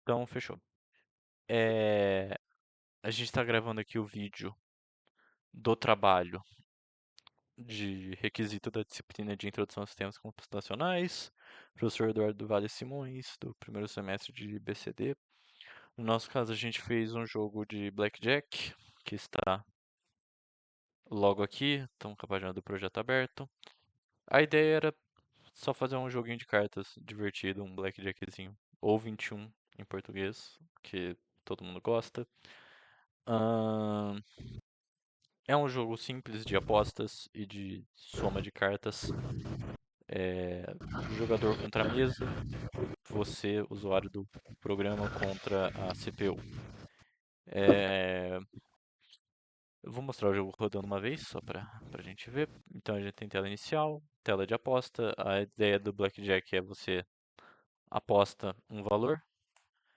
Então, fechou. A gente está gravando aqui o vídeo do trabalho de requisito da disciplina de Introdução a Sistemas Computacionais, professor Eduardo Vale Simões, do primeiro semestre de BCD. No nosso caso, a gente fez um jogo de Blackjack, que está logo aqui, estamos com a página do projeto aberto. A ideia era só fazer um joguinho de cartas divertido, um Blackjackzinho, ou 21 em português, que todo mundo gosta. É um jogo simples de apostas e de soma de cartas. Jogador contra a mesa, você, usuário do programa, contra a CPU. Eu vou mostrar o jogo rodando uma vez, só para a gente ver. Então a gente tem tela inicial, tela de aposta. A ideia do Blackjack é você aposta um valor,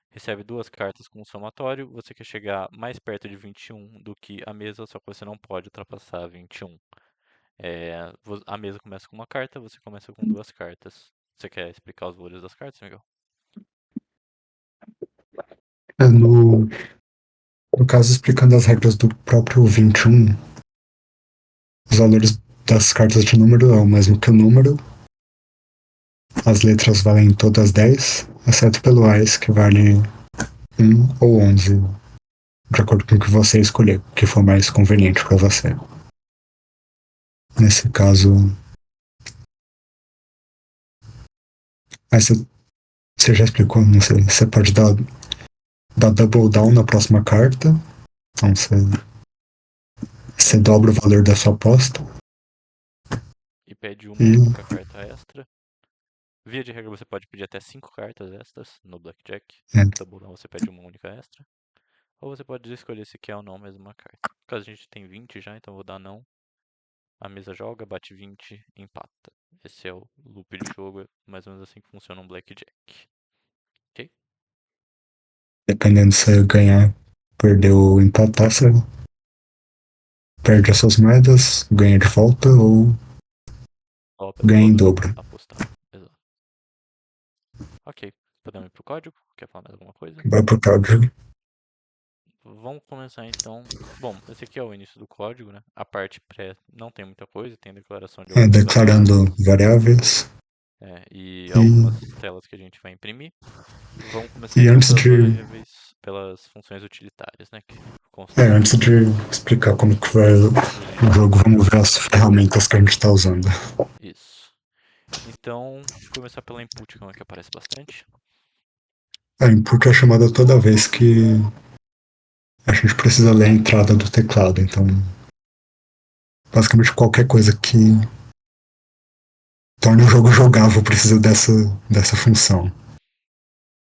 recebe duas cartas com um somatório. Você quer chegar mais perto de 21 do que a mesa, só que você não pode ultrapassar 21. A mesa começa com uma carta, você começa com duas cartas. Você quer explicar os valores das cartas, Miguel? No caso, explicando as regras do próprio 21, os valores das cartas de número é o mesmo que o número. As letras valem todas 10, exceto pelo AIS, que vale 1 ou 11, de acordo com o que você escolher, o que for mais conveniente para você. Nesse caso, aí você já explicou, não sei, você pode dar double down na próxima carta, então você dobra o valor da sua aposta. E pede uma E única carta extra. Via de regra, você pode pedir até 5 cartas extras no Blackjack. é, No Double Down, você pede uma única extra. Ou você pode escolher se quer ou não a mesma carta. No caso, a gente tem 20 já, então eu vou dar não. A mesa joga, bate 20, empata. Esse é o loop de jogo, é mais ou menos assim que funciona um Blackjack. Ok? dependendo se você ganhar, perder ou empatar, você perde as suas moedas, ganha de volta ou Dobra ganha ou em dá dobro. apostado. Exato. Ok, podemos ir pro código? Quer falar mais alguma coisa? Vai pro código. Vamos começar então. Bom, esse aqui é o início do código, né? A parte pré não tem muita coisa, tem declaração de algumas Declarando variáveis, variáveis. e E, algumas telas que a gente vai imprimir. Vamos começar e então antes pelas de. variáveis, pelas funções utilitárias, né? Que constam Antes de explicar como que vai nos o jogo, diagramas. vamos ver as ferramentas que a gente está usando. Isso. Então, começar pela input, que é uma que aparece bastante. A input é chamada toda vez que a gente precisa ler a entrada do teclado. Então, basicamente qualquer coisa que torne o jogo jogável precisa dessa função.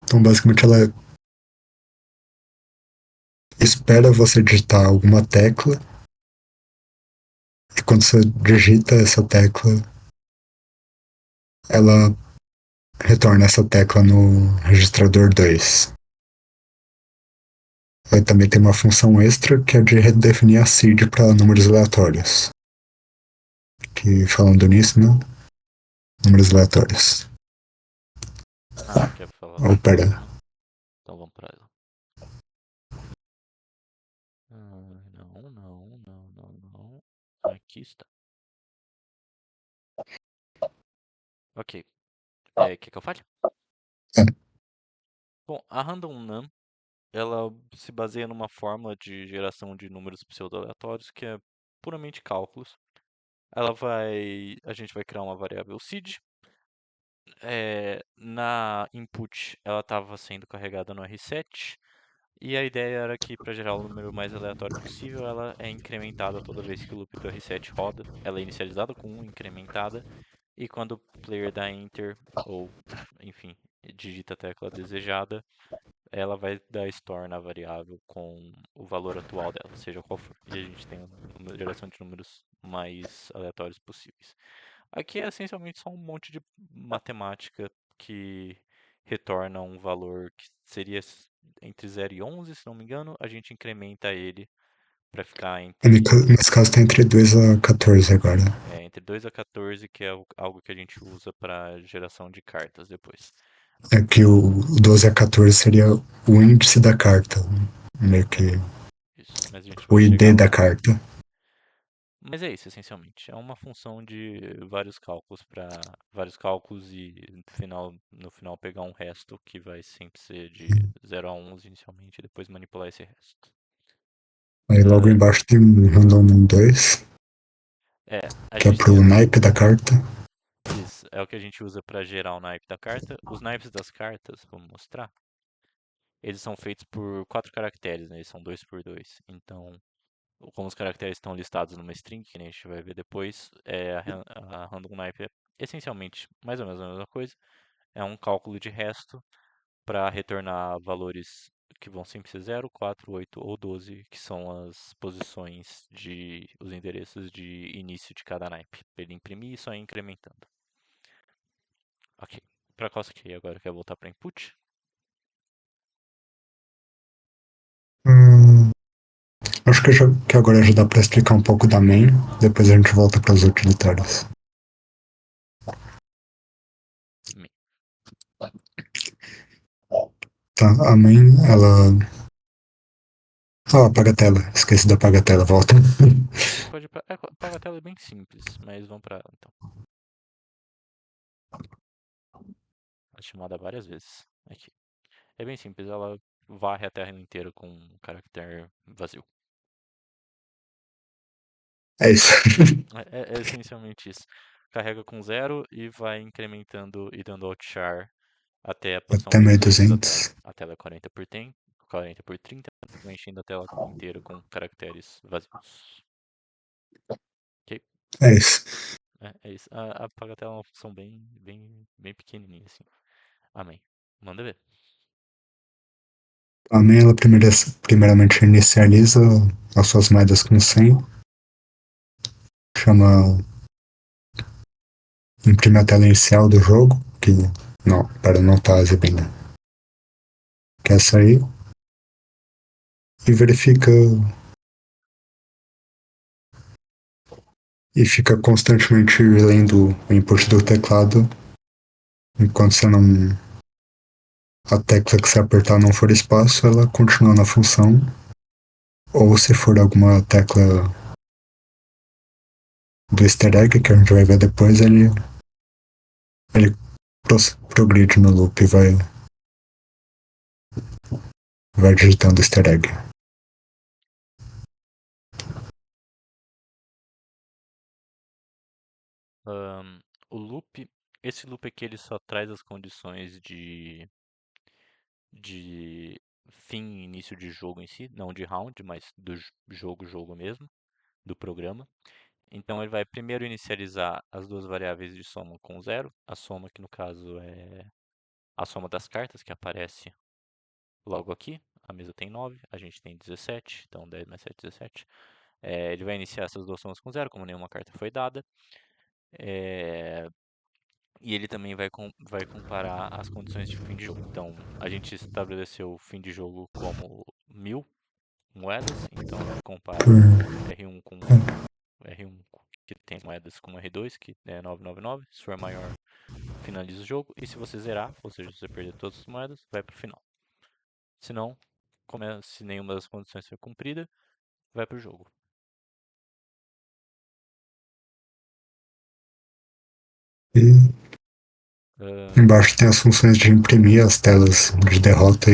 Então, basicamente, ela espera você digitar alguma tecla e quando você digita essa tecla, ela retorna essa tecla no registrador 2. Aí também tem uma função extra que é de redefinir a seed para números aleatórios. Que falando nisso, né? Números aleatórios. Quer falar Oh, sobre pera. isso, né? Então vamos pra ela. Não, não, não, não, não. Aqui está. Ok. Quer que eu fale? É, Bom, a random num, ela se baseia numa fórmula de geração de números pseudo-aleatórios que é puramente cálculos. A gente vai criar uma variável seed. Na input, ela estava sendo carregada no R7. E a ideia era que, para gerar o número mais aleatório possível, ela é incrementada toda vez que o loop do R7 roda. Ela é inicializada com 1, incrementada. E quando o player dá Enter, ou, enfim, digita a tecla desejada, ela vai dar store na variável com o valor atual dela, seja qual for. E a gente tem uma geração de números mais aleatórios possíveis. Aqui é essencialmente só um monte de matemática que retorna um valor que seria entre 0 e 11, se não me engano. A gente incrementa ele para ficar nesse caso tá entre 2 a 14 agora. entre 2 a 14, que é algo que a gente usa para geração de cartas depois. É que o 12 a 14 seria o índice da carta, meio que Isso, mas a gente o vai chegar ID da lá. carta. Mas é isso, essencialmente. É uma função de vários cálculos e no final pegar um resto que vai sempre ser de 0 a 11 inicialmente e depois manipular esse resto. Aí logo Ah, embaixo tem um Random 2, a que é gente tem pro naipe da carta. isso, é o que a gente usa para gerar o naipe da carta. Os naipes das cartas, vamos mostrar, eles são feitos por 4 caracteres, né? Eles são 2 por 2. Então, como os caracteres estão listados numa string, que nem a gente vai ver depois, a random naipe é essencialmente mais ou menos a mesma coisa. É um cálculo de resto para retornar valores que vão sempre ser 0, 4, 8 ou 12, que são as posições os endereços de início de cada naipe. Para ele imprimir e só ir incrementando. Ok. Para qual que agora quer voltar para input? Hum, acho que agora já dá para explicar um pouco da main, depois a gente volta para os utilitários. Me. Tá, a main, ela. Ah, apaga a tela. Esqueci da apaga a tela, volta. Pode apagar a tela é bem simples, mas vamos para ela então. É chamada várias vezes. Aqui. É bem simples, ela varre a terra inteira com um caractere vazio. É isso. É essencialmente isso. Carrega com 0 e vai incrementando e dando outchar até a posição Até menos 200 da tela. 1200. A tela é 40 por 30, vai enchendo a tela inteira com caracteres vazios. Ok? É isso. É isso. A apaga-tela é uma função bem pequenininha assim. Amém. Manda ver. A main, ela primeiramente inicializa as suas moedas com 100. Chama. Imprime a tela inicial do jogo. Que. Não, para não tá exibindo. Que é essa aí. E verifica. E fica constantemente lendo o input do teclado. Enquanto você não. A tecla que você apertar não for espaço, ela continua na função. Ou se for alguma tecla do easter egg, que a gente vai ver depois, ele progride no loop e vai digitando easter egg. Ahn, esse loop aqui ele só traz as condições de fim e início de jogo em si, não de round, mas do jogo mesmo, do programa. Então ele vai primeiro inicializar as duas variáveis de soma com 0, a soma que no caso é a soma das cartas que aparece logo aqui. A mesa tem 9, a gente tem 17, então 10 mais 7, 17. Ele vai iniciar essas duas somas com 0, como nenhuma carta foi dada. É, e ele também vai comparar as condições de fim de jogo. Então, a gente estabeleceu o fim de jogo como 1000 moedas, então ele compara o R1 com o R1 que tem moedas com R2, que é 999. Se for maior, finaliza o jogo. E se você zerar, ou seja, se você perder todas as moedas, vai para o final. Se não, se nenhuma das condições for cumprida, vai para o jogo. E Ahn, embaixo tem as funções de imprimir as telas de derrota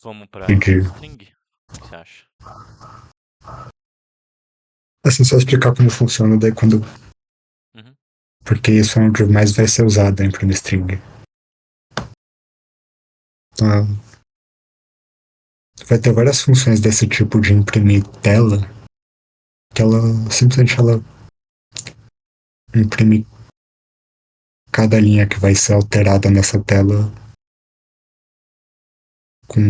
vamos e para de. string? O que você acha? Assim, só explicar como funciona daí quando. Uhum. Porque isso é onde mais vai ser usado a imprimir string. Então, vai ter várias funções desse tipo de imprimir tela que ela simplesmente ela imprime cada linha que vai ser alterada nessa tela com,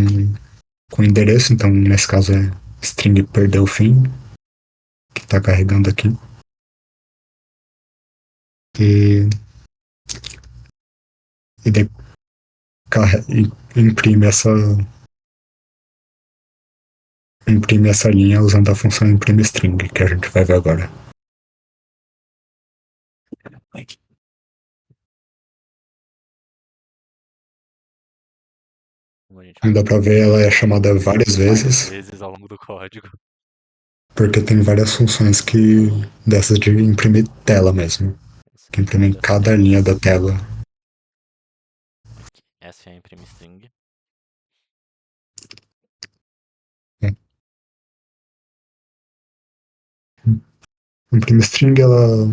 com endereço. Então, nesse caso é string perdeu o fim, que está carregando aqui. E, e daí imprime essa linha usando a função imprime string, que a gente vai ver agora. como a gente Dá falou, pra ver, ela é chamada várias várias vezes, vezes ao longo do código. porque tem várias funções que dessas de imprimir tela mesmo, Essa que é uma imprimem das cada linha da telas. tela. Aqui. Essa é a imprime string. Imprime string, ela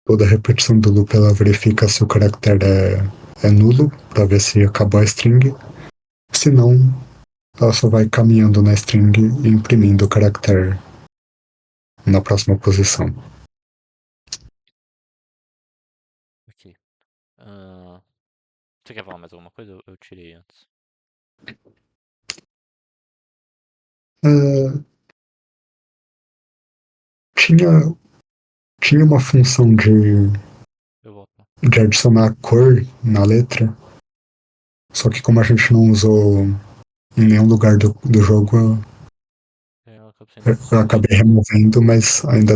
toda repetição do loop ela verifica se o caractere é nulo para ver se acabou a string. Se não, ela só vai caminhando na string e imprimindo o caractere na próxima posição. Aqui. Ah, você quer falar mais alguma coisa? Eu tirei antes. Uh, tinha, tinha uma função Eu volto lá. de adicionar cor na letra, só que como a gente não usou em nenhum lugar do jogo, Eu acabo sendo eu removed. acabei removendo, mas ainda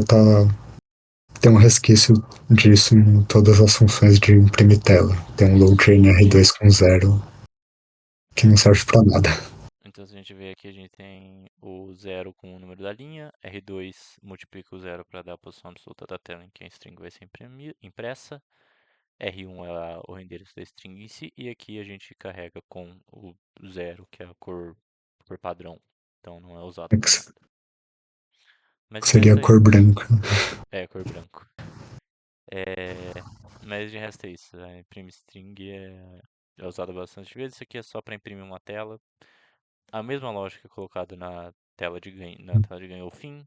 tem um resquício disso em todas as funções de imprimir tela. Tem um load Isso. NR2 com zero que não É. serve pra nada. Então, se a gente vê aqui, a gente tem o zero com o número da linha, R2 multiplica o zero para dar a posição absoluta da tela em que a string vai ser impressa, R1 é o endereço da string em si, e aqui a gente carrega com o zero, que é a cor padrão, então não é usado para nada. Mas de Seria resto a é cor isso. branca. É, cor branco. É, mas de resto é isso. A imprime string é usada bastante vezes. Isso aqui é só para imprimir uma tela. A mesma lógica colocada na tela de ganho ou fim.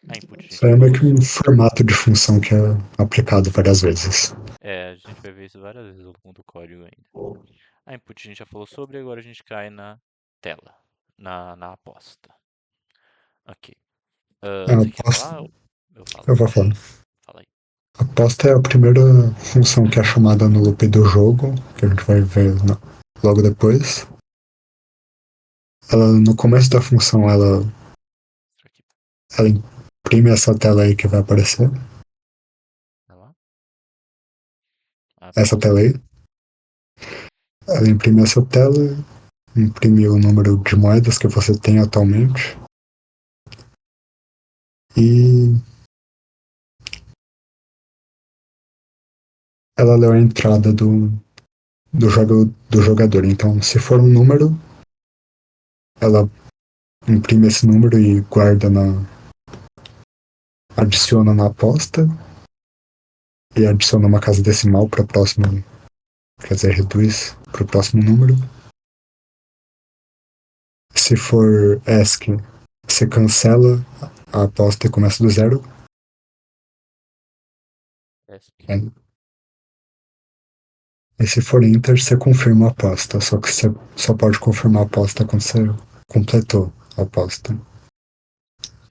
A input a Isso gente já aí é meio falou que um sobre. formato de função que é aplicado várias vezes. É, a gente vai ver isso várias vezes ao longo do código ainda. A input a gente já falou sobre, agora a gente cai na tela, na aposta. Ok. A Você quer aposta, falar? Eu falo. eu vou falar. Fala aí. A aposta é a primeira função que é chamada no loop do jogo, que a gente vai ver logo depois. Ela, no começo da função, Mostra aqui. ela imprime essa tela aí que vai aparecer. Vai lá. Essa tela Aposta. aí. Ela imprime essa tela, imprime o número de moedas que você tem atualmente. E ela leu a entrada do jogador. Então, se for um número, ela imprime esse número e adiciona na aposta e adiciona uma casa decimal para o próximo, quer dizer, reduz para o próximo número. Se for ASCII, você cancela a aposta e começa do zero. ESC. Né? E se for Enter, você confirma a aposta. Só que você só pode confirmar a aposta quando você completou a aposta.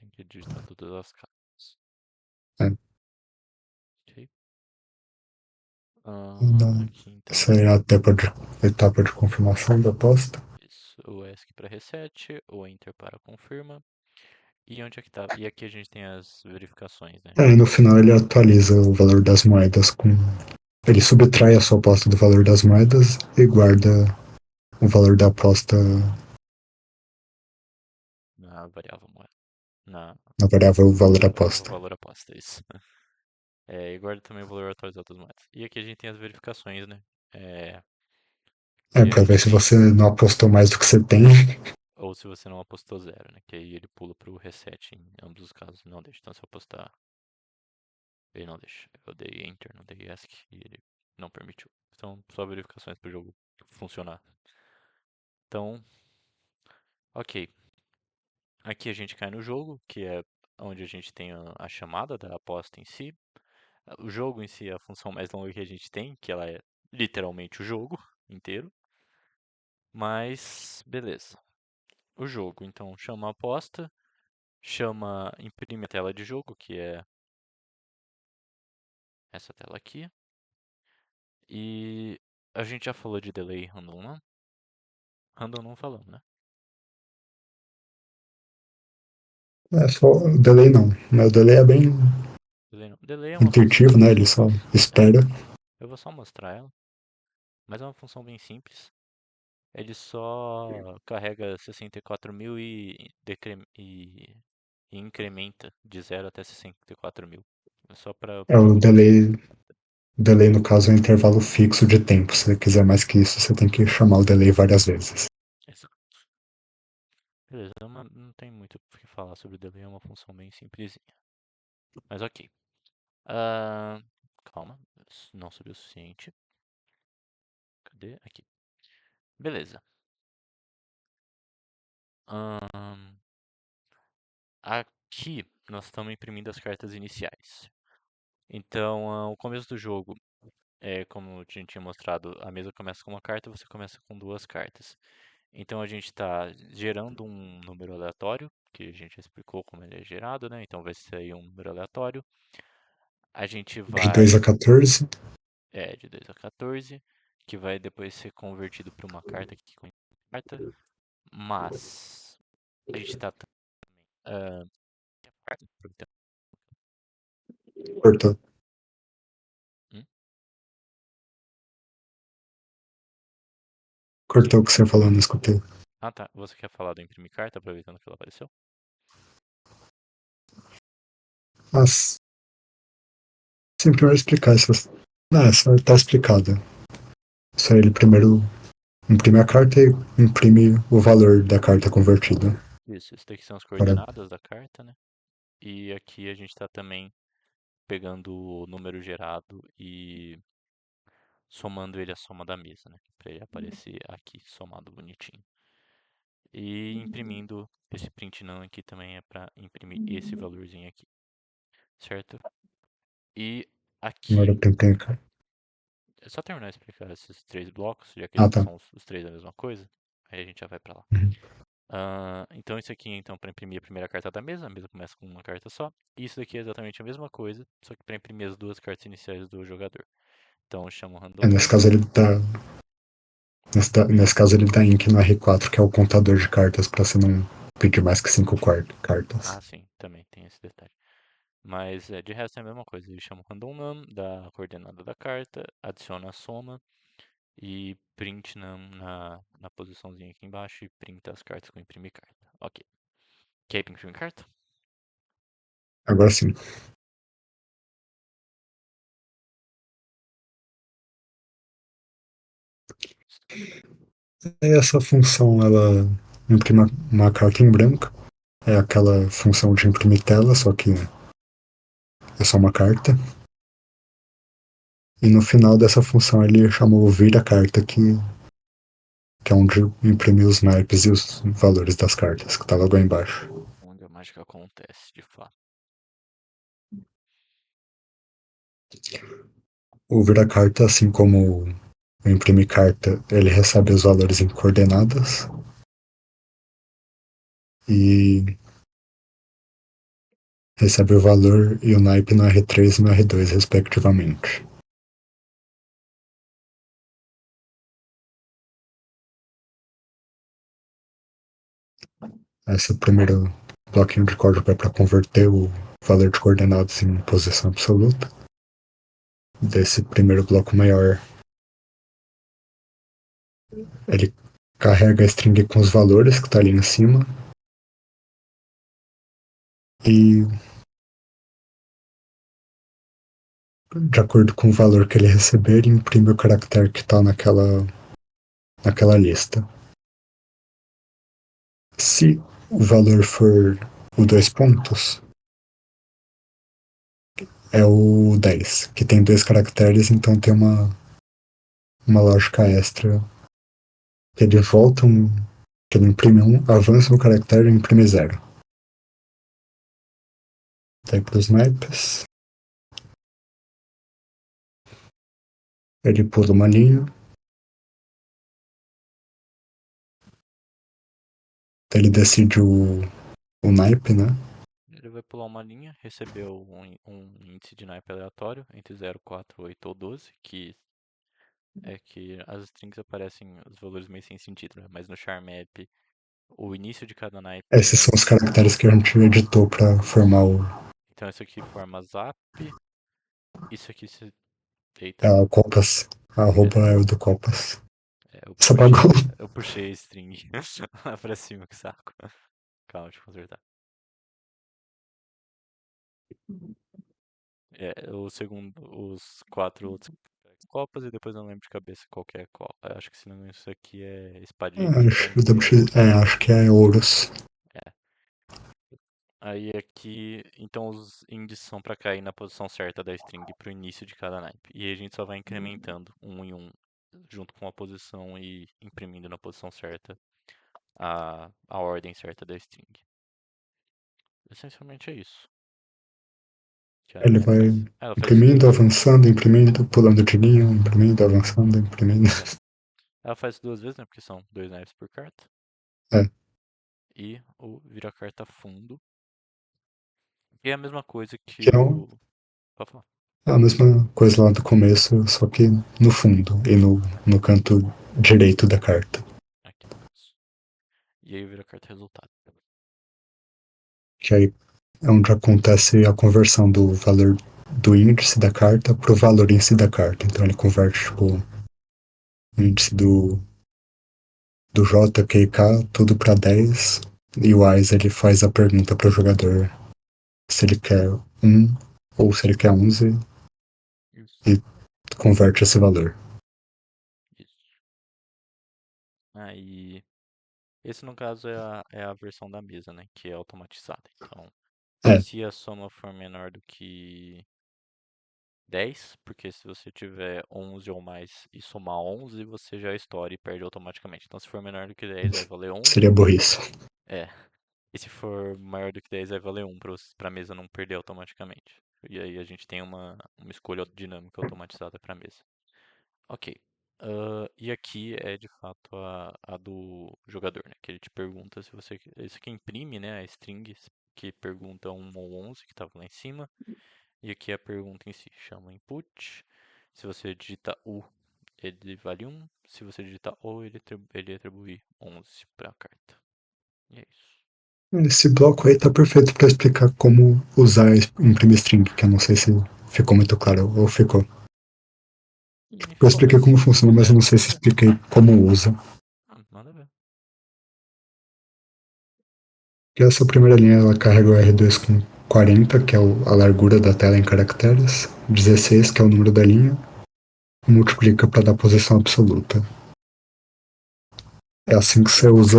Tem que digitar todas as cartas. Né? Ok. Então, Aqui então essa é a etapa de confirmação da aposta. isso, o ESC para reset, o Enter para confirma. E onde é que tá? E aqui a gente tem as verificações, né? Aí no final ele atualiza o valor das moedas com. Ele subtrai a sua aposta do valor das moedas e guarda o valor da aposta Na variável moeda. Na na variável valor da variável aposta. valor aposta, isso. É, e guarda também o valor atualizado das moedas. E aqui a gente tem as verificações, né? É, É, que a pra ver gente se tem. você não apostou mais do que você tem. Ou se você não apostou zero, né? Que aí ele pula pro reset em ambos os casos. Não deixa. Então se eu apostar. Ele não deixa. Eu dei Enter, não dei ESC e ele não permitiu. Então, só verificações pro jogo funcionar. Então, ok. Aqui a gente cai no jogo, que é onde a gente tem a chamada da aposta em si. O jogo em si é a função mais longa que a gente tem, que ela é literalmente o jogo inteiro. Mas, beleza. O jogo, então, chama a aposta, imprime a tela de jogo, que é essa tela aqui. E a gente já falou de delay random não? Random não falamos, né? É só o delay não. O delay é bem Delay não. Delay é uma função intuitivo, né? Ele só é, espera. eu vou só mostrar ela. mas é uma função bem simples. Ele só carrega 64.000 e incrementa de 0 até 64.000. É só para É o jogo de delay. Delay, no caso, é um intervalo fixo de tempo. Se você quiser mais que isso, você tem que chamar o delay várias vezes. Exato. Beleza, não tem muito o que falar sobre o delay, é uma função bem simplesinha. Mas ok. Ah, calma, não subiu o suficiente. Cadê? Aqui. Beleza. Aqui nós estamos imprimindo as cartas iniciais. Então, o começo do jogo é como a gente tinha mostrado, a mesa começa com uma carta, você começa com duas cartas. Então a gente está gerando um número aleatório, que a gente já explicou como ele é gerado, né? Então vai sair um número aleatório. A gente De 2 a vai, 14. de 2 a 14, que vai depois ser convertido para uma carta aqui com carta. Mas a gente está também. Cortou. Hum? Cortou o que você falou, não escutei. Ah tá, você quer falar do imprimir carta, aproveitando que ela apareceu? Mas, sim, primeiro explicar isso. Não, só tá explicado. Só ele primeiro imprime a carta e imprime o valor da carta convertida. Isso daqui são as Agora, coordenadas da carta, né? E aqui a gente está também pegando o número gerado e somando ele à soma da mesa, né? Para ele aparecer aqui somado bonitinho. E imprimindo esse print não aqui também é para imprimir esse valorzinho aqui, certo? E agora aqui, eu tentei a carta. é só terminar de explicar esses três blocos, já que Ah, eles tá. são os três a mesma coisa, aí a gente já vai para lá. Uhum. Então isso aqui então para imprimir a primeira carta da mesa, a mesa começa com uma carta só. E isso daqui é exatamente a mesma coisa, só que para imprimir as duas cartas iniciais do jogador. Então eu chamo É, random nesse num. caso ele tá. Nesse caso ele tá ink no R4, que é o contador de cartas, pra você não pedir mais que 5 cartas. Ah, sim, também tem esse detalhe. Mas de resto é a mesma coisa. Ele chama o random num, dá a coordenada da carta, adiciona a soma e print num na posiçãozinha aqui embaixo e printa as cartas com imprimir carta. Ok. Quer ir pra imprimir carta? Agora sim. Essa função, ela imprime uma carta em branco. É aquela função de imprimir tela, só que é só uma carta. E no final dessa função ele chamou vira carta, que é onde imprime os naipes e os valores das cartas, que tá logo aí embaixo. Onde a mágica acontece, de fato. O vira carta, assim como o imprime carta, ele recebe os valores em coordenadas e recebe o valor e o naipe no R3 e no R2, respectivamente. Esse primeiro bloquinho de código é para converter o valor de coordenadas em posição absoluta. Desse primeiro bloco maior, ele carrega a string com os valores que está ali em cima e, de acordo com o valor que ele receber, ele imprime o caractere que está naquela lista. Se o valor for o dois pontos, é o 10, que tem dois caracteres, então tem uma lógica extra. Ele volta que ele imprime avança no caractere e imprime zero. Daí para os naipes, ele pula uma linha, daí ele decide o naipe, né? Ele vai pular uma linha, recebeu um índice de naipe aleatório entre 0, 4, 8 ou 12, que é que as strings aparecem os valores meio sem sentido, né? Mas no Charm App, o início de cada naipe Esses é. são os caracteres que a gente editou para formar o. Então isso aqui forma zap, isso aqui Eita. É o Copas. A É, arroba é o do Copas. é, Você apagou? eu puxei a string lá pra cima, que saco. Calma, deixa eu consertar. É, o segundo, os quatro outros copas e depois eu não lembro de cabeça qual que é qual. Eu acho que se não me engano isso aqui é espadilha, então seria ouros. Acho que é Ouros. É. Aí aqui, então os índices são para cair na posição certa da string para o início de cada naipe. E aí a gente só vai incrementando um em um junto com a posição e imprimindo na posição certa a ordem certa da string. Essencialmente é isso que a Ele naipe vai faz. Ela faz isso imprimindo, duas vezes. avançando, imprimindo, pulando de linha, imprimindo, avançando, imprimindo. Ela faz isso duas vezes, né? Porque são dois naipes por carta. É, E o vira-carta fundo. E é a mesma coisa que que o. Pode falar. é a mesma coisa lá do começo, só que no fundo e no canto direito da carta. Aqui. Isso. E aí o vira-carta resultado. Que aí é onde acontece a conversão do valor do índice da carta para o valor em si da carta. Então ele converte tipo, o índice do J, Q e K, tudo para 10. E o AIS ele faz a pergunta para o jogador se ele quer 1 ou se ele quer 11 Isso. e converte esse valor. Isso. Aí. Esse, no caso, é a versão da mesa, né? Que é automatizada. Então, É, se a soma for menor do que 10, porque se você tiver 11 ou mais e somar 11, você já estoura e perde automaticamente. Então, se for menor do que 10, vai valer 11. seria burrice. É. E se for maior do que 10, vai valer 1 para a mesa não perder automaticamente. E aí a gente tem uma escolha dinâmica automatizada para a mesa. Ok. E aqui é de fato a do jogador, né? Que ele te pergunta se você. Isso aqui imprime, né? A string que pergunta 1 ou 11 que estava lá em cima. E aqui é a pergunta em si. Chama input. Se você digita U, ele vale 1. Se você digitar O, ele atribui 11 para a carta. E é isso. Esse bloco aí tá perfeito para explicar como usar imprimir string, que eu não sei se ficou muito claro ou ficou. E Eu ficou, expliquei como mas. funciona, mas eu não sei se Manda ver. expliquei como usa. Manda ver. E essa primeira linha ela carrega o R2 com 40, que é a largura da tela em caracteres, 16, que é o número da linha, e multiplica para dar posição absoluta. É assim que você usa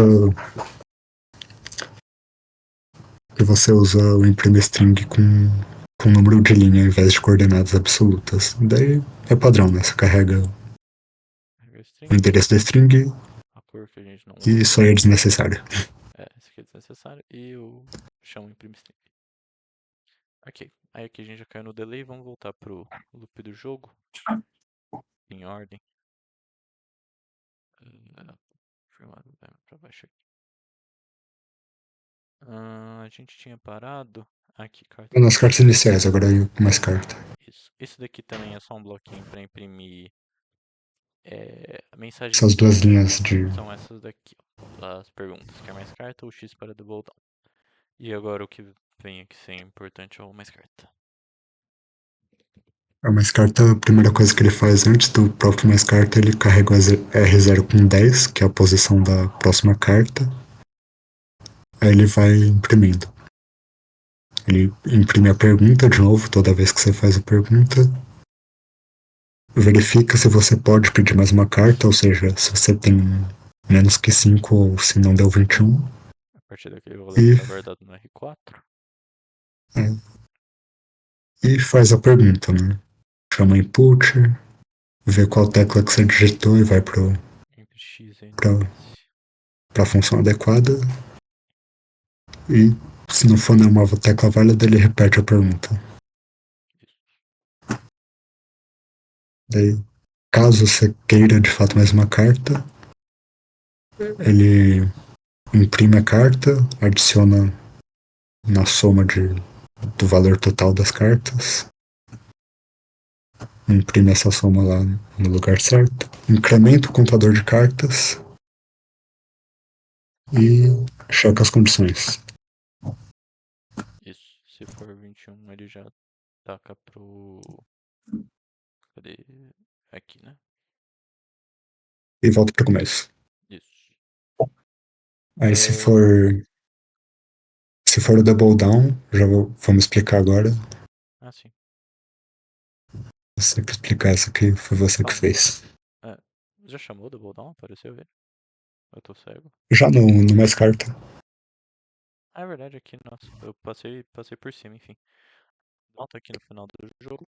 o imprime string com número de linha em vez de coordenadas absolutas. Daí é padrão, né? Você carrega Carrega a o string, endereço da string a cor que a gente não e isso usa. aí é desnecessário. Esse aqui é desnecessário. E o chão imprime string. Ok. Aí aqui a gente já caiu no delay. Vamos voltar pro loop do jogo. Em ordem. Firmado pra baixo aqui. A gente tinha parado. Aqui, carta Nas cartas inicial. iniciais, agora eu mais carta. Isso. Esse daqui também é só um bloquinho para imprimir Essas mensagens. duas linhas de. São essas daqui, ó. As perguntas. Quer mais carta ou X para double down? E agora o que vem aqui ser importante é o mais carta. A mais carta, a primeira coisa que ele faz antes do próprio mais carta, ele carrega o R0 com 10, que é a posição da próxima carta. Aí ele vai imprimindo. Ele imprime a pergunta de novo, toda vez que você faz a pergunta. Verifica se você pode pedir mais uma carta, ou seja, se você tem menos que 5 ou se não deu 21. A partir daquele valor que E, está guardado no R4. é, e faz a pergunta, né? Chama input, vê qual tecla que você digitou e vai Entre X e pra, NS. pra função adequada. E se não for nenhuma tecla válida, ele repete a pergunta. Isso. Daí, caso você queira de fato mais uma carta, ele imprime a carta, adiciona na soma do valor total das cartas, imprime essa soma lá no lugar certo, incrementa o contador de cartas e checa as condições. Isso. Se for 21, ele já taca pro Cadê? Aqui, né? E volta pro começo. Isso. Aí Ah, se for o double down, vamos explicar agora. sim. Você que explicar essa aqui, foi você que Calma. fez. É, já chamou o Double Down? Apareceu ver? Eu tô cego. Já no mais carta. Ah, é verdade, aqui, nossa. Eu passei por cima, enfim. Não tá aqui no final do jogo.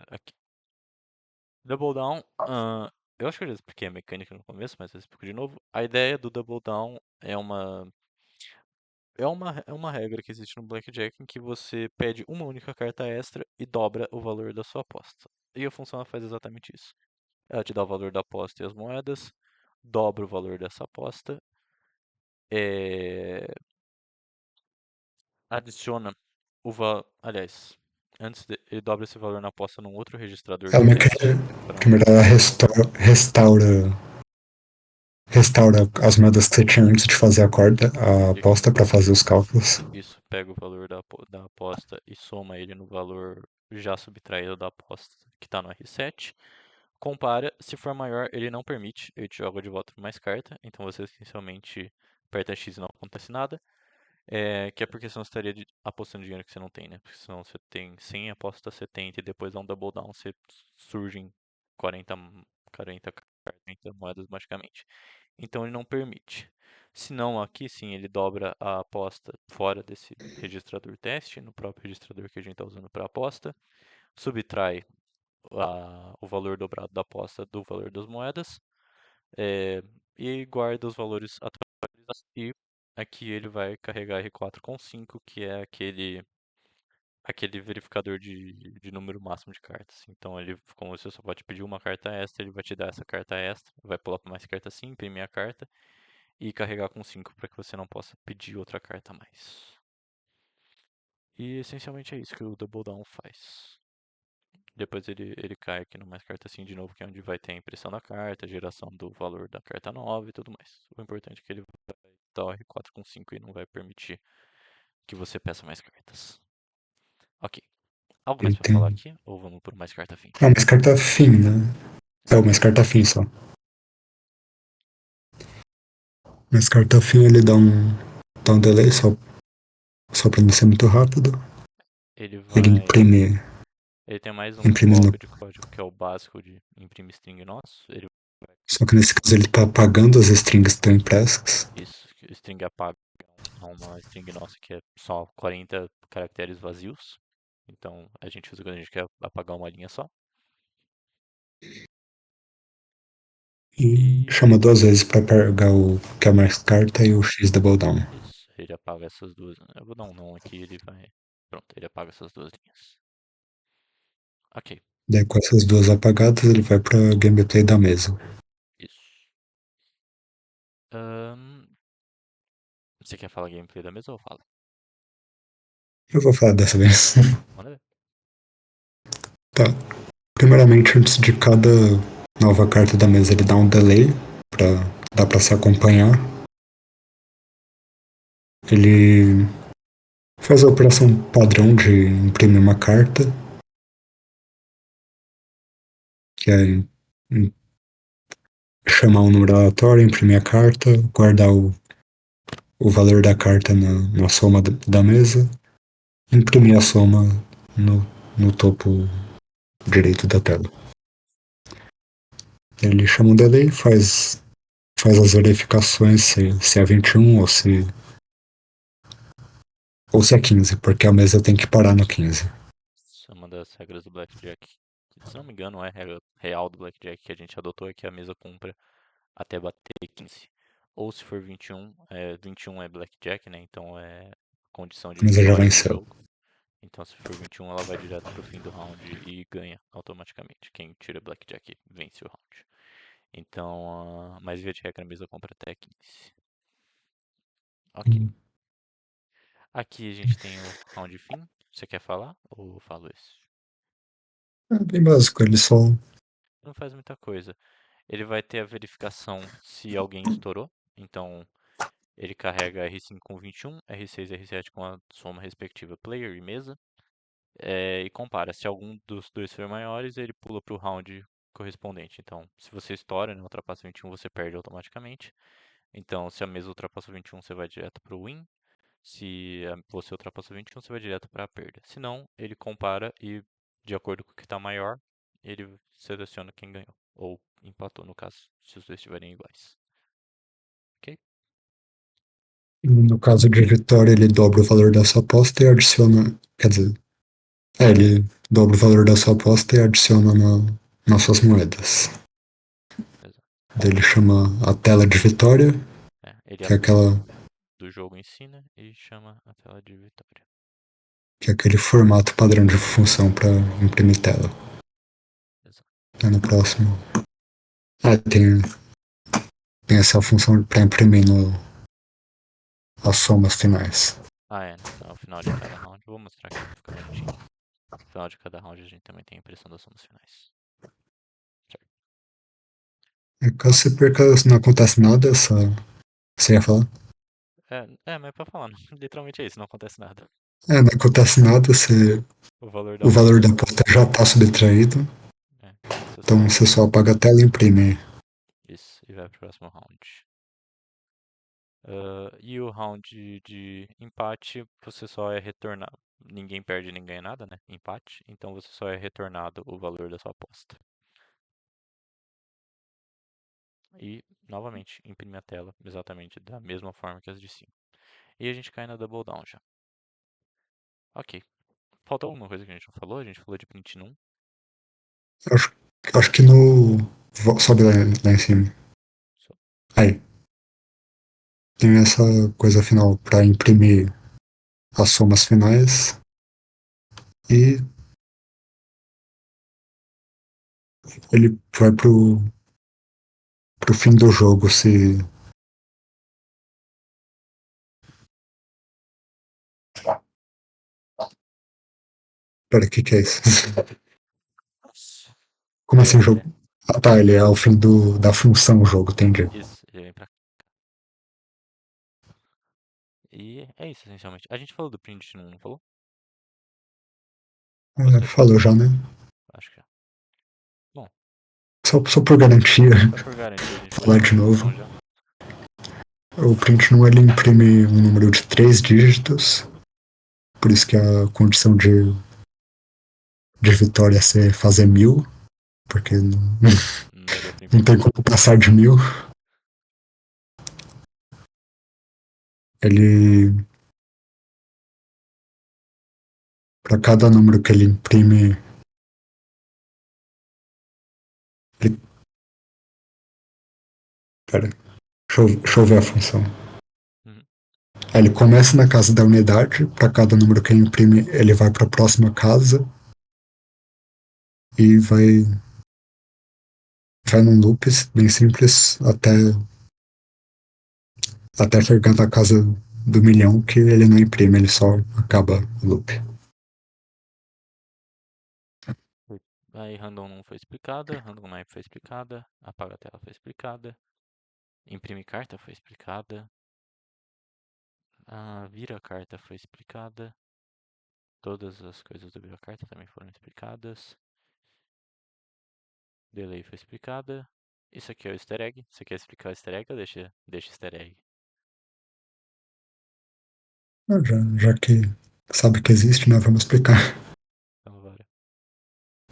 Aqui. Double Down. Eu acho que eu já expliquei a mecânica no começo, mas eu explico de novo. A ideia do Double Down é uma regra que existe no Blackjack em que você pede uma única carta extra e dobra o valor da sua aposta. E a função ela faz exatamente isso. Ela te dá o valor da aposta e as moedas, dobra o valor dessa aposta, é, adiciona aliás, ele dobra esse valor na aposta num outro registrador Ela de meio que, teste para que na verdade, ela restaura as moedas que você tinha antes de fazer a aposta para fazer os cálculos. isso, pega o valor da aposta e soma ele no valor já subtraído da aposta que está no R7. Compara, se for maior, ele não permite, ele te joga de volta mais carta, então você essencialmente aperta X e não acontece nada. Que é porque senão você estaria apostando dinheiro que você não tem, né? Porque senão você tem 100, aposta 70 e depois dá um double down, você surgem 40, 40 moedas magicamente. Então ele não permite. Se não, aqui sim ele dobra a aposta fora desse registrador teste, no próprio registrador que a gente está usando para aposta, subtrai o valor dobrado da aposta do valor das moedas é, e guarda os valores atualizados. E aqui ele vai carregar R4 com 5, que é aquele verificador de número máximo de cartas. Então, como você só pode pedir uma carta extra, ele vai te dar essa carta extra, vai pular para mais carta sim, imprimir a carta e carregar com 5 para que você não possa pedir outra carta a mais. E essencialmente é isso que o Double Down faz. Depois ele cai aqui no mais carta sim de novo, que é onde vai ter a impressão da carta, a geração do valor da carta nova e tudo mais. O importante é que ele vai dar o R4 com 5 e não vai permitir que você peça mais cartas. Ok. Algo mais pra falar Tem. aqui? Ou vamos por mais carta fim? Ah, mais carta fim, né? É, o mais carta fim só. Mas carta fim ele dá um delay só pra não ser muito rápido. Ele Ele vai. imprime, Ele tem mais um imprime no. golpe de código que é o básico de imprimir string nosso. Ele vai. Só que nesse caso ele tá apagando as strings que estão impressas. Isso, string apaga é uma string nossa que é só 40 caracteres vazios. Então a gente usa quando a gente quer apagar uma linha só. E E chama duas vezes pra pegar o que é mais carta e o X double down. isso, ele apaga essas duas. Eu vou dar um não aqui, ele vai. Pronto, ele apaga essas duas linhas. Ok, Daí com essas duas apagadas ele vai pra gameplay da mesa. isso. Ahn, você quer falar gameplay da mesa ou fala? Eu vou falar dessa vez. Manda ver. Tá. Primeiramente, antes de cada nova carta da mesa, ele dá um delay pra dar pra se acompanhar. Ele faz a operação padrão de imprimir uma carta, que é chamar um número aleatório, imprimir a carta, guardar o valor da carta na soma da mesa, imprimir a soma no topo direito da tela. Ele chama um delay, faz as verificações se é 21 ou se é 15, porque a mesa tem que parar no 15. Isso é uma das regras do Blackjack. Que, se não me engano, é a regra real do Blackjack que a gente adotou é que a mesa cumpra até bater 15. Ou se for 21, 21 é Blackjack, né? Então é condição A de mesa já vitória do venceu. jogo. Então se for 21, ela vai direto pro fim do round e ganha automaticamente. Quem tira Blackjack vence o round. Então, mas via de regra a mesa compra até 15. Ok. Aqui a gente tem o round fim. Você quer falar ou eu falo esse? É bem básico, ele só. Não faz muita coisa. Ele vai ter a verificação se alguém estourou. Então, ele carrega R5 com 21, R6 e R7 com a soma respectiva player e mesa. e compara. Se algum dos dois for maiores, ele pula para o round correspondente. Então, se você estoura, né, ultrapassa 21, você perde automaticamente. Então, se a mesa ultrapassa 21, você vai direto para o win. Se você ultrapassa 21, você vai direto para a perda. Se não, ele compara e, de acordo com o que está maior, ele seleciona quem ganhou. Ou empatou, no caso, se os dois estiverem iguais. Ok? No caso de vitória, ele dobra o valor da sua aposta e adiciona. Quer dizer, ele dobra o valor da sua aposta e adiciona nas suas moedas. Exato. Daí ele chama a tela de vitória, Ele que é abre aquela, do jogo em si, né, e chama a tela de vitória. que é aquele formato padrão de função para imprimir tela. Exato. Aí no próximo. Tem essa função para imprimir as somas finais. Né? Então, ao final de cada round, vou mostrar aqui para ficar bonitinho. No final de cada round, a gente também tem a impressão das somas finais. Certo. Caso você perca, não acontece nada, você ia falar? Mas pra falar, literalmente é isso, não acontece nada. Não acontece nada, O valor da o valor aposta da já foi. aposta já está subtraído, Você então só. você só apaga a tela e imprime. Isso, e vai pro próximo round. E o round de empate, você só é retornado. Ninguém perde, nem ganha nada, né? Empate. Então você só é retornado o valor da sua aposta. E, novamente, imprime a tela exatamente da mesma forma que as de cima. E a gente cai na Double Down já. Ok. Faltou alguma coisa que a gente não falou? A gente falou de print num. Acho, acho que no. Sobe lá em cima. Só. Aí. Tem essa coisa final para imprimir as somas finais. E ele vai pro fim do jogo se. Pera, o que é isso? Como assim jogo? É, Ah tá, ele é ao fim da função jogo, entendi. isso, ele vem pra cá. E é isso, essencialmente. A gente falou do print num, não falou? Você Falou já, né? acho que já. Bom, Só por garantia, só por garantia, a gente pode falar ir de pro novo. próximo já. O print não ele imprime um número de 3 dígitos, por isso que a condição de vitória é fazer 1000, porque Não daria pra não tem imprimir. como passar de 1000. Ele, para cada número que ele imprime, ele, pera, deixa eu ver a função. Uhum. Aí ele começa na casa da unidade, para cada número que ele imprime, ele vai para a próxima casa e vai num loop bem simples até chegar na casa do milhão, que ele não imprime, ele só acaba o loop. Aí random não foi explicada, random knife foi explicada, apaga a tela foi explicada, imprime carta foi explicada, vira carta foi explicada, todas as coisas do vira carta também foram explicadas, delay foi explicada, isso aqui é o easter egg, você quer explicar o easter egg ou deixa easter egg? Já que sabe que existe, né, vamos explicar. Então bora.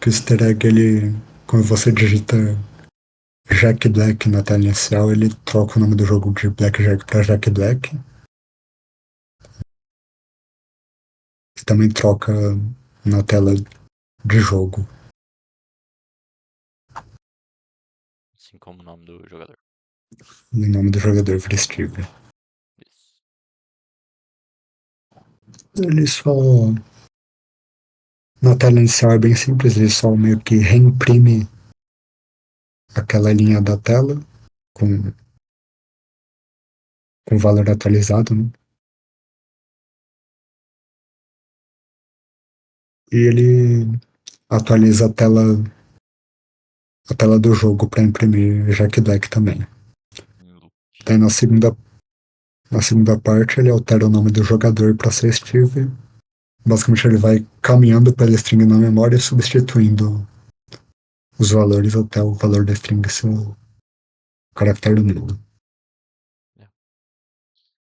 Que o easter egg, quando você digita Jack Black na tela inicial, ele troca o nome do jogo de Blackjack para Jack Black. E também troca na tela de jogo Assim como o nome do jogador. o nome do jogador vira Steve. Isso. Ele só. Na tela inicial é bem simples, ele só meio que reimprime aquela linha da tela com, com valor atualizado, né? E ele atualiza a tela do jogo para imprimir Jack Black também. Em loop. Daí na segunda parte ele altera o nome do jogador para ser Steve Basicamente ele vai caminhando pela string na memória, substituindo os valores até o valor da string ser o caractere do número. É.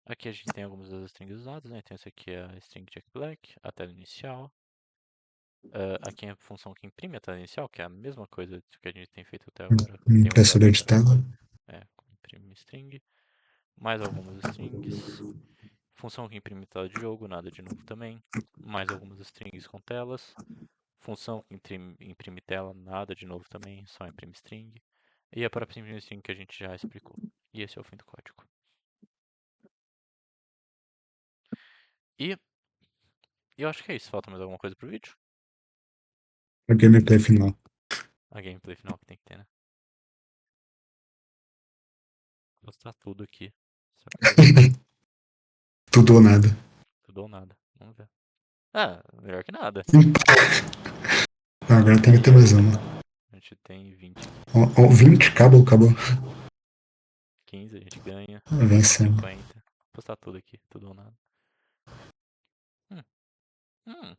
Aqui a gente tem algumas das strings usadas, né? Então essa aqui é a string Jack Black, a tela inicial. Aqui é a função que imprime a tela inicial, que é a mesma coisa que a gente tem feito até agora. Tem usado Impressora de até. tela. Imprime string. Mais algumas strings. Função que imprime tela de jogo, nada de novo também. Mais algumas strings com telas. Função que imprime tela, nada de novo também, só imprime string. E a própria imprime string que a gente já explicou. E esse é o fim do código. E eu acho que é isso. Falta mais alguma coisa pro vídeo? A gameplay final. A gameplay final que tem que ter, né? Vou mostrar tudo aqui. Só pra você ver. Tudo ou nada. Tudo ou nada. Vamos ver. Ah, melhor que nada. Agora tem que ter mais uma. A gente tem 20 aqui. Ó, ó, 20? Acabou, acabou. 15 a gente ganha. Vencemos. 50. Vou postar tudo aqui. Tudo ou nada. Hum, hum.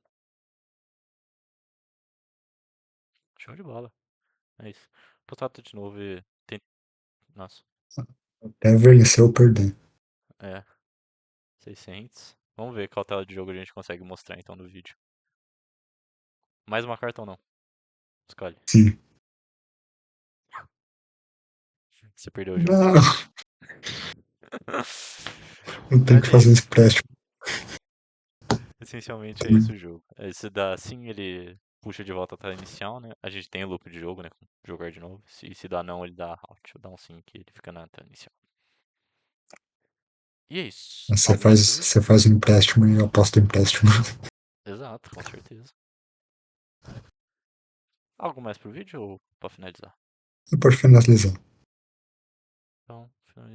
Show de bola. É isso. Vou postar tudo de novo e tem... Nossa. Até vencer ou perder. É. 600. Vamos ver qual tela de jogo a gente consegue mostrar então no vídeo. Mais uma carta ou não? Escolhe. Sim. Você perdeu o jogo. Não, eu tenho Mas que é fazer isso. esse empréstimo. Essencialmente é isso o jogo. Se dá assim, ele puxa de volta a tela inicial, né? A gente tem o loop de jogo, né? Com jogar de novo. Se dá não, ele dá out. Dá um sim que ele fica na tela inicial. E é isso. Você Algo mais faz, pro vídeo? você faz um empréstimo e eu aposto empréstimo. Exato, com certeza. Algo mais pro vídeo ou pra finalizar? Você pode finalizar. Então, finalizar.